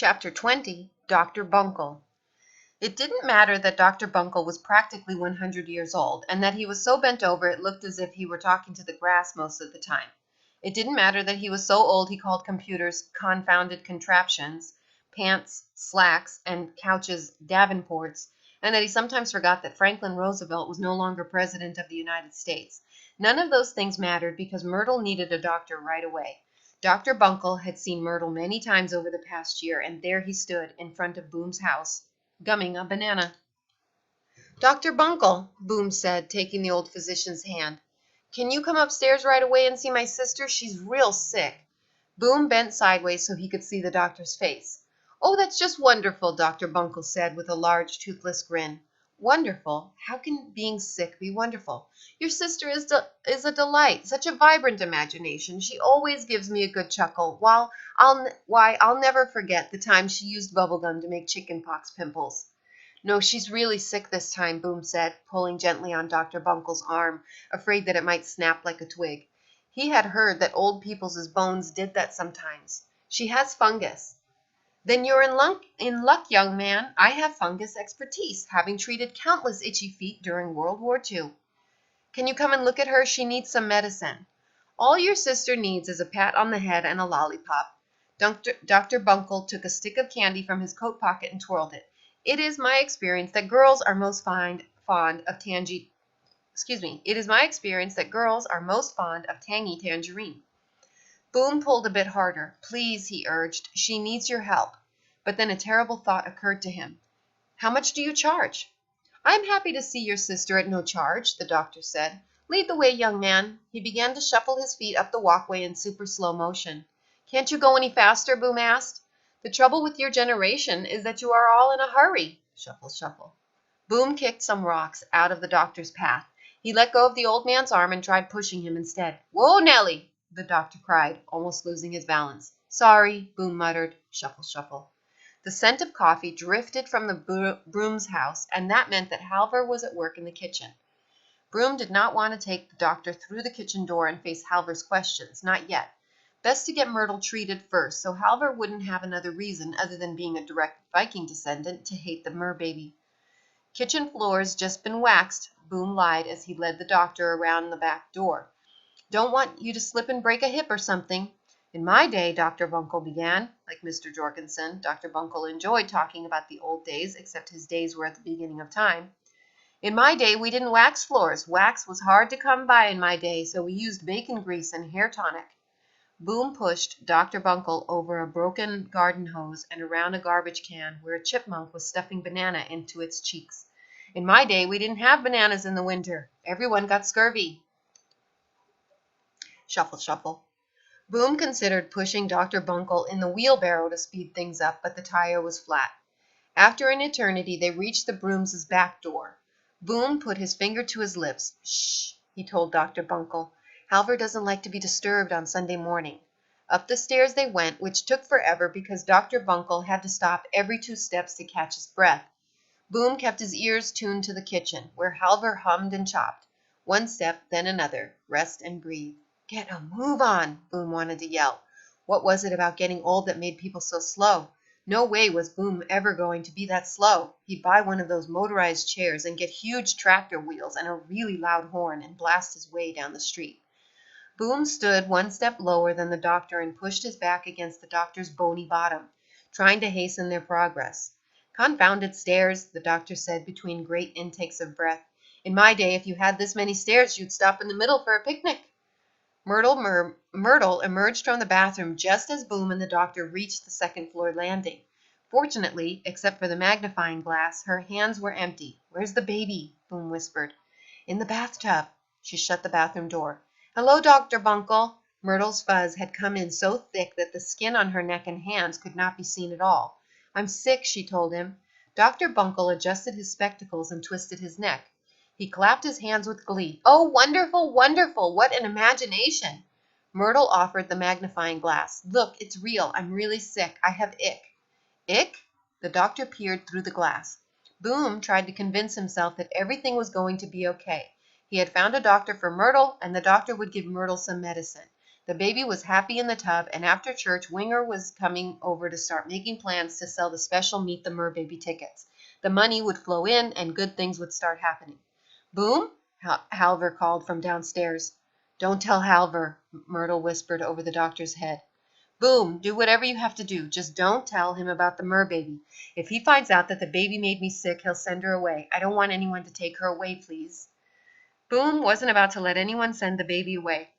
Chapter 20, Dr. Buncle. It didn't matter that Dr. Buncle was practically 100 years old, and that he was so bent over it looked as if he were talking to the grass most of the time. It didn't matter that he was so old he called computers confounded contraptions, pants, slacks, and couches davenports, and that he sometimes forgot that Franklin Roosevelt was no longer President of the United States. None of those things mattered because Myrtle needed a doctor right away. Dr. Buncle had seen Myrtle many times over the past year, and there he stood in front of Boom's house, gumming a banana. "Dr. Buncle," Boom said, taking the old physician's hand, "can you come upstairs right away and see my sister? She's real sick." Boom bent sideways so he could see the doctor's face. "Oh, that's just wonderful," Dr. Buncle said with a large, toothless grin. "Wonderful? How can being sick be wonderful? Your sister is a delight, such a vibrant imagination. She always gives me a good chuckle. I'll never forget the time she used bubble gum to make chickenpox pimples." "No, she's really sick this time," Boom said, pulling gently on Dr. Buncle's arm, afraid that it might snap like a twig. He had heard that old people's bones did that sometimes. "She has fungus." "Then you're in luck, young man. I have fungus expertise, having treated countless itchy feet during World War II. Can you come and look at her? She needs some medicine." "All your sister needs is a pat on the head and a lollipop." Dr. Buncle took a stick of candy from his coat pocket and twirled it. It is my experience that girls are most fond of tangy tangerine." Boom pulled a bit harder. "Please," he urged, "she needs your help." But then a terrible thought occurred to him. "How much do you charge?" "I'm happy to see your sister at no charge," the doctor said. "Lead the way, young man." He began to shuffle his feet up the walkway in super slow motion. "Can't you go any faster?" Boom asked. "The trouble with your generation is that you are all in a hurry." Shuffle, shuffle. Boom kicked some rocks out of the doctor's path. He let go of the old man's arm and tried pushing him instead. "Whoa, Nellie!" the doctor cried, almost losing his balance. "Sorry," Boom muttered. Shuffle, shuffle. The scent of coffee drifted from the Broom's house, and that meant that Halvor was at work in the kitchen. Broom did not want to take the doctor through the kitchen door and face Halvor's questions, not yet. Best to get Myrtle treated first, so Halvor wouldn't have another reason, other than being a direct Viking descendant, to hate the merbaby. "Kitchen floor's just been waxed," Boom lied as he led the doctor around the back door. "Don't want you to slip and break a hip or something." "In my day," Dr. Buncle began. Like Mr. Jorgensen, Dr. Buncle enjoyed talking about the old days, except his days were at the beginning of time. "In my day, we didn't wax floors. Wax was hard to come by in my day, so we used bacon grease and hair tonic." Boom pushed Dr. Buncle over a broken garden hose and around a garbage can where a chipmunk was stuffing banana into its cheeks. "In my day, we didn't have bananas in the winter. Everyone got scurvy." Shuffle, shuffle. Boom considered pushing Dr. Buncle in the wheelbarrow to speed things up, but the tire was flat. After an eternity, they reached the Brooms' back door. Boom put his finger to his lips. "Shh," he told Dr. Buncle. "Halvor doesn't like to be disturbed on Sunday morning." Up the stairs they went, which took forever because Dr. Buncle had to stop every 2 steps to catch his breath. Boom kept his ears tuned to the kitchen, where Halvor hummed and chopped. One step, then another. Rest and breathe. "Get a move on," Boom wanted to yell. What was it about getting old that made people so slow? No way was Boom ever going to be that slow. He'd buy one of those motorized chairs and get huge tractor wheels and a really loud horn and blast his way down the street. Boom stood 1 step lower than the doctor and pushed his back against the doctor's bony bottom, trying to hasten their progress. "Confounded stairs," the doctor said between great intakes of breath. "In my day, if you had this many stairs, you'd stop in the middle for a picnic." Myrtle emerged from the bathroom just as Boom and the doctor reached the second-floor landing. Fortunately, except for the magnifying glass, her hands were empty. "Where's the baby?" Boom whispered. "In the bathtub." She shut the bathroom door. "Hello, Dr. Buncle." Myrtle's fuzz had come in so thick that the skin on her neck and hands could not be seen at all. "I'm sick," she told him. Dr. Buncle adjusted his spectacles and twisted his neck. He clapped his hands with glee. "Oh, wonderful, wonderful! What an imagination!" Myrtle offered the magnifying glass. "Look, it's real. I'm really sick. I have ick." "Ick?" The doctor peered through the glass. Boom tried to convince himself that everything was going to be okay. He had found a doctor for Myrtle, and the doctor would give Myrtle some medicine. The baby was happy in the tub, and after church, Winger was coming over to start making plans to sell the special Meet the Merbaby tickets. The money would flow in, and good things would start happening. Boom! Halver called from downstairs. Don't tell Halver, Myrtle whispered over the doctor's head. Boom, do whatever you have to do. Just don't tell him about the merbaby. If he finds out that the baby made me sick, he'll send her away. I don't want anyone to take her away, please. Boom wasn't about to let anyone send the baby away.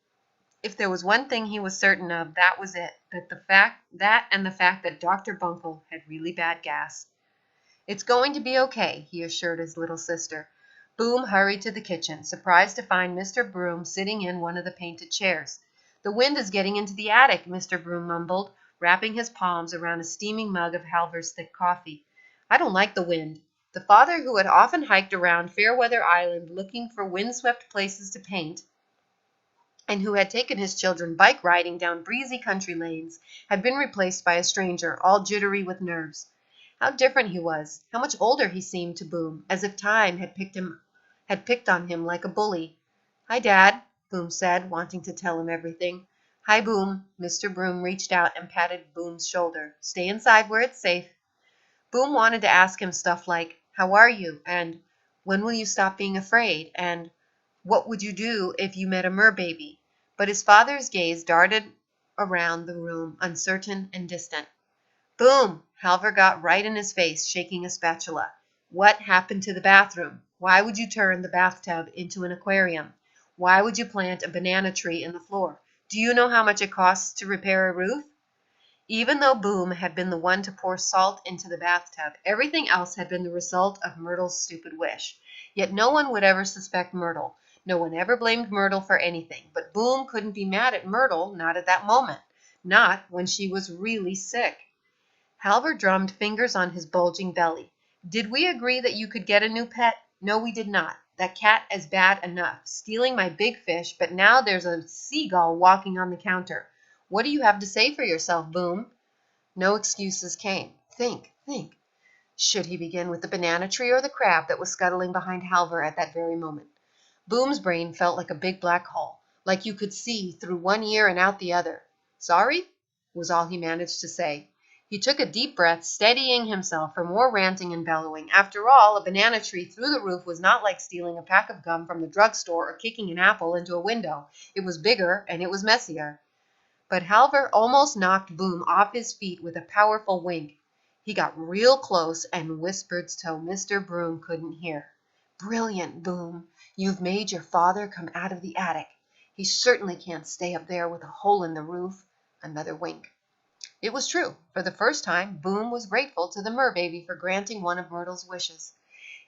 If there was one thing he was certain of, that was it, that the fact that Dr. Bunkle had really bad gas. It's going to be okay, he assured his little sister. Boom hurried to the kitchen, surprised to find Mr. Broom sitting in one of the painted chairs. The wind is getting into the attic, Mr. Broom mumbled, wrapping his palms around a steaming mug of Halver's thick coffee. I don't like the wind. The father, who had often hiked around Fairweather Island looking for windswept places to paint, and who had taken his children bike riding down breezy country lanes, had been replaced by a stranger, all jittery with nerves. How different he was! How much older he seemed to Boom, as if time had picked on him like a bully. Hi, Dad, Boom said, wanting to tell him everything. Hi, Boom. Mr. Broom reached out and patted Boom's shoulder. Stay inside where it's safe. Boom wanted to ask him stuff like, how are you? And when will you stop being afraid? And what would you do if you met a merbaby? But his father's gaze darted around the room, uncertain and distant. Boom! Halver got right in his face, shaking a spatula. What happened to the bathroom? Why would you turn the bathtub into an aquarium? Why would you plant a banana tree in the floor? Do you know how much it costs to repair a roof? Even though Boom had been the one to pour salt into the bathtub, everything else had been the result of Myrtle's stupid wish. Yet no one would ever suspect Myrtle. No one ever blamed Myrtle for anything. But Boom couldn't be mad at Myrtle, not at that moment. Not when she was really sick. Halver drummed fingers on his bulging belly. Did we agree that you could get a new pet? No, we did not. That cat is bad enough, stealing my big fish, but now there's a seagull walking on the counter. What do you have to say for yourself, Boom? No excuses came. Think. Should he begin with the banana tree or the crab that was scuttling behind Halver at that very moment? Boom's brain felt like a big black hole, like you could see through one ear and out the other. Sorry? Was all he managed to say. He took a deep breath, steadying himself for more ranting and bellowing. After all, a banana tree through the roof was not like stealing a pack of gum from the drugstore or kicking an apple into a window. It was bigger and it was messier. But Halver almost knocked Boom off his feet with a powerful wink. He got real close and whispered so Mr. Broom couldn't hear. Brilliant, Boom. You've made your father come out of the attic. He certainly can't stay up there with a hole in the roof. Another wink. It was true. For the first time, Boom was grateful to the merbaby for granting one of Myrtle's wishes.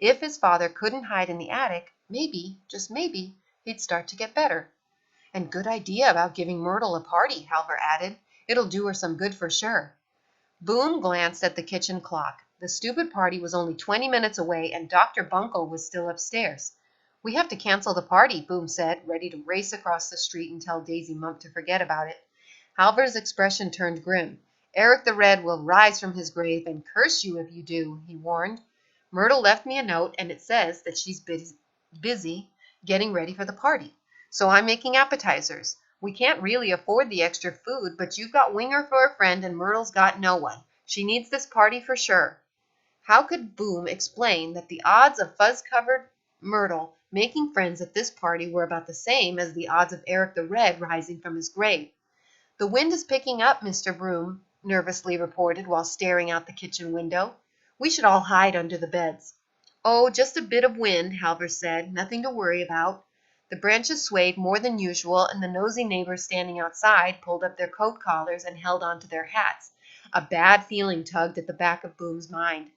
If his father couldn't hide in the attic, maybe, just maybe, he'd start to get better. And good idea about giving Myrtle a party, Halver added. It'll do her some good for sure. Boom glanced at the kitchen clock. The stupid party was only 20 minutes away, and Dr. Bunkle was still upstairs. We have to cancel the party, Boom said, ready to race across the street and tell Daisy Mump to forget about it. Halver's expression turned grim. Eric the Red will rise from his grave and curse you if you do, he warned. Myrtle left me a note, and it says that she's busy getting ready for the party. So I'm making appetizers. We can't really afford the extra food, but you've got Winger for a friend and Myrtle's got no one. She needs this party for sure. How could Boom explain that the odds of fuzz-covered Myrtle making friends at this party were about the same as the odds of Eric the Red rising from his grave? The wind is picking up, Mr. Broom nervously reported while staring out the kitchen window. We should all hide under the beds. Oh, just a bit of wind, Halver said. Nothing to worry about. The branches swayed more than usual, and the nosy neighbors standing outside pulled up their coat collars and held on to their hats. A bad feeling tugged at the back of Boom's mind.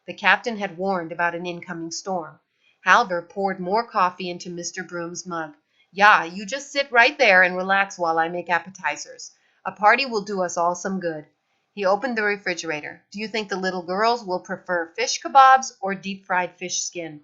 The captain had warned about an incoming storm. Halver poured more coffee into Mr. Broom's mug. Yeah, you just sit right there and relax while I make appetizers. A party will do us all some good. He opened the refrigerator. Do you think the little girls will prefer fish kebabs or deep-fried fish skin?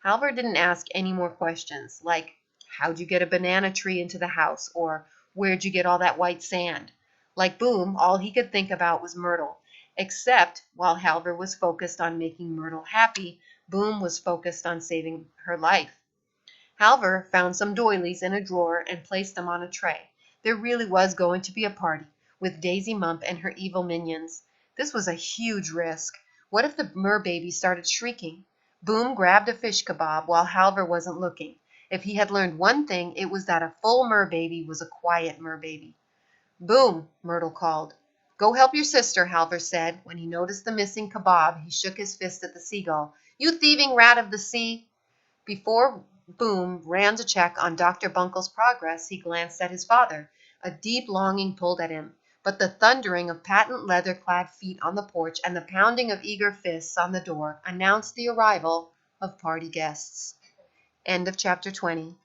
Halver didn't ask any more questions, like, how'd you get a banana tree into the house, or where'd you get all that white sand? Like Boom, all he could think about was Myrtle, except while Halver was focused on making Myrtle happy, Boom was focused on saving her life. Halver found some doilies in a drawer and placed them on a tray. There really was going to be a party, with Daisy Mump and her evil minions. This was a huge risk. What if the merbaby started shrieking? Boom grabbed a fish kebab while Halvor wasn't looking. If he had learned one thing, it was that a full merbaby was a quiet merbaby. Boom, Myrtle called. Go help your sister, Halvor said. When he noticed the missing kebab, he shook his fist at the seagull. You thieving rat of the sea! Before Boom ran to check on Dr. Bunkle's progress, he glanced at his father. A deep longing pulled at him, but the thundering of patent leather-clad feet on the porch and the pounding of eager fists on the door announced the arrival of party guests. End of chapter 20.